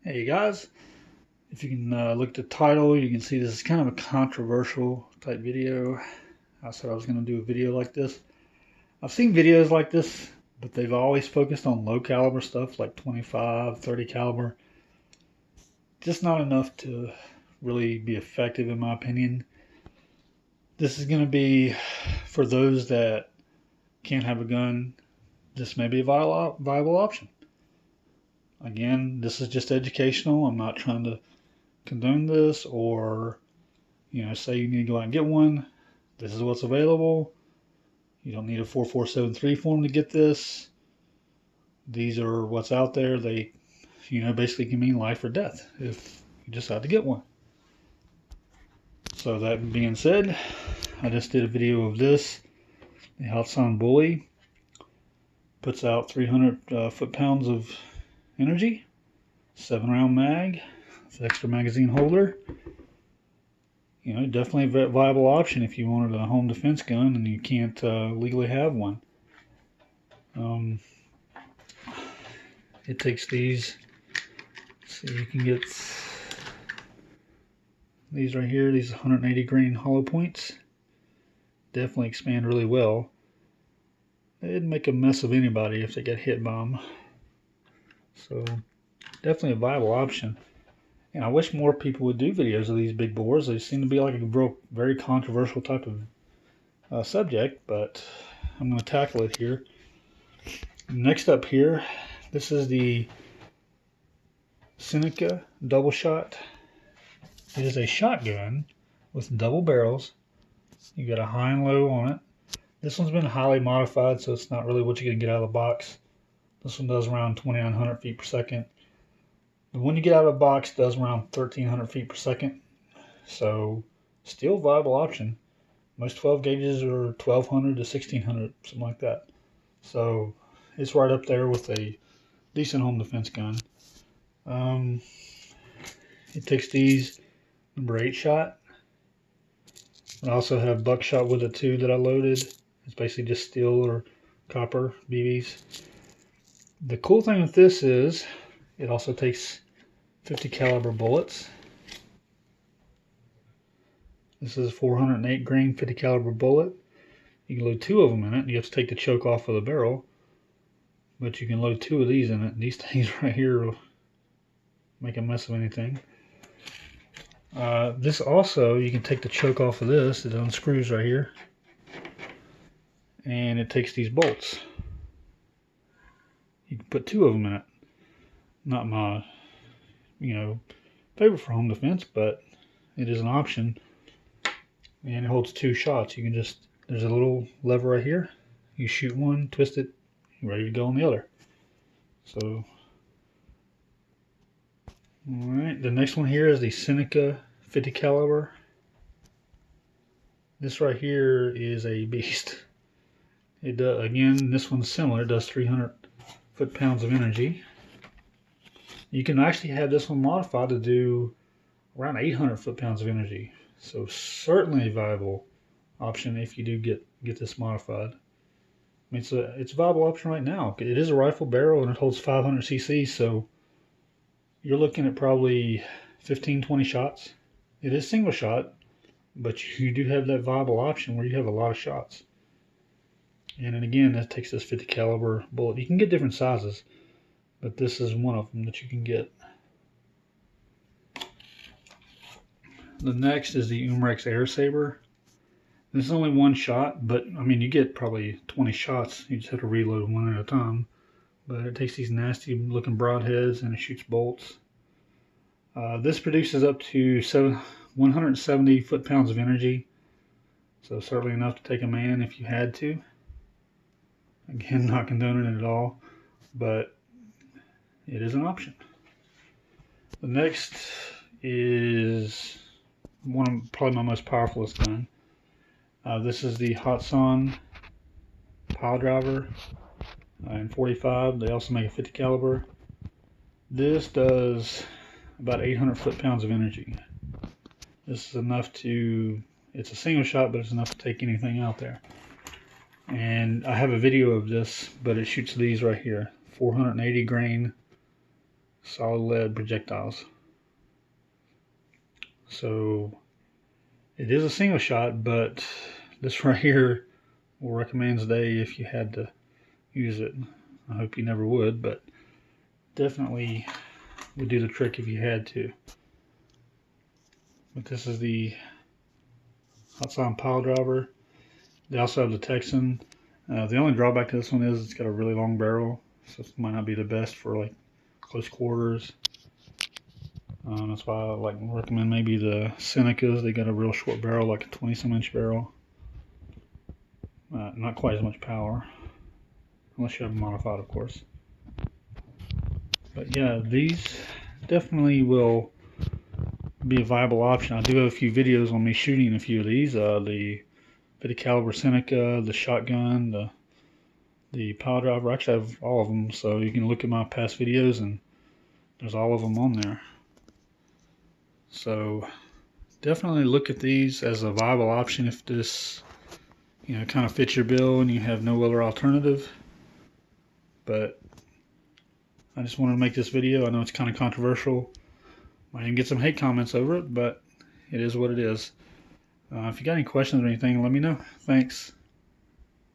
Hey guys, if you can look at the title, you can see this is kind of a controversial type video. I said I was going to do a video like this. I've seen videos like this, but they've always focused on low caliber stuff like 25, 30 caliber. Just not enough to really be effective in my opinion. This is going to be for those that can't have a gun. This may be a viable option. Again, this is just educational. I'm not trying to condone this or, say you need to go out and get one. This is what's available. You don't need a 4473 form to get this. These are what's out there. They, basically can mean life or death if you decide to get one. So that being said, I just did a video of this. The Hatsan Bully puts out 300 foot-pounds of energy, 7-round mag, it's an extra magazine holder. Definitely a viable option if you wanted a home defense gun and you can't legally have one. It takes these, so you can get these right here, these 180 grain hollow points. Definitely expand really well. They'd make a mess of anybody if they get hit by them. So definitely a viable option. And I wish more people would do videos of these big bores. They seem to be like a very controversial type of subject, but I'm going to tackle it here. Next up here, this is the Seneca double shot. It is a shotgun with double barrels. You got a high and low on it. This one's been highly modified, so it's not really what you're going to get out of the box. This one does around 2,900 feet per second. The one you get out of the box does around 1,300 feet per second. So, still a viable option. Most 12 gauges are 1,200 to 1,600, something like that. So, it's right up there with a decent home defense gun. It takes these number 8 shot. I also have buckshot with it too that I loaded. It's basically just steel or copper BBs. The cool thing with this is it also takes 50 caliber bullets. This is a 408 grain 50 caliber bullet. You can load 2 of them in it. You have to take the choke off of the barrel, but you can load 2 of these in it. These things right here will make a mess of anything. This also, you can take the choke off of this. It unscrews right here, and it takes these bolts. You can put 2 of them in it. Not my, favorite for home defense, but it is an option. And it holds 2 shots. You can just, there's a little lever right here. You shoot one, twist it, you're ready to go on the other. So, alright, the next one here is the Seneca 50 caliber. This right here is a beast. It does, again, this one's similar. It does 300 foot-pounds of energy. You can actually have this one modified to do around 800 foot-pounds of energy. So certainly a viable option if you do get this modified. I mean, it's a viable option right now. It is a rifle barrel and it holds 500 cc, so you're looking at probably 15-20 shots. It is single shot, but you do have that viable option where you have a lot of shots. And then again, that takes this 50 caliber bullet. You can get different sizes, but this is one of them that you can get. The next is the Umrex Air Saber. This is only 1 shot, but I mean, you get probably 20 shots. You just have to reload one at a time. But it takes these nasty looking broadheads and it shoots bolts. This produces up to 170 foot-pounds of energy. So certainly enough to take a man if you had to. Again, not condoning it at all, but it is an option. The next is probably my most powerful gun. This is the Hatsan pile driver in 45. They also make a 50 caliber. This does about 800 foot-pounds of energy. This is enough to, it's a single shot, but it's enough to take anything out there. And I have a video of this, but it shoots these right here, 480 grain solid lead projectiles. So it is a single shot, but this right here will recommend today if you had to use it. I hope you never would, but definitely would do the trick if you had to. But this is the outside pile driver. They also have the Texan. The only drawback to this one is it's got a really long barrel, so it might not be the best for like close quarters. That's why I like recommend maybe the Senecas. They got a real short barrel, like a 20-some inch barrel. Not quite as much power, unless you have them modified, of course. But yeah, these definitely will be a viable option. I do have a few videos on me shooting a few of these. The 50 caliber Seneca, the shotgun, the pile driver. I actually have all of them, so you can look at my past videos and there's all of them on there. So definitely look at these as a viable option if this, kind of fits your bill and you have no other alternative. But I just wanted to make this video. I know it's kind of controversial. Might even get some hate comments over it, but it is what it is. If you got any questions or anything, let me know. Thanks.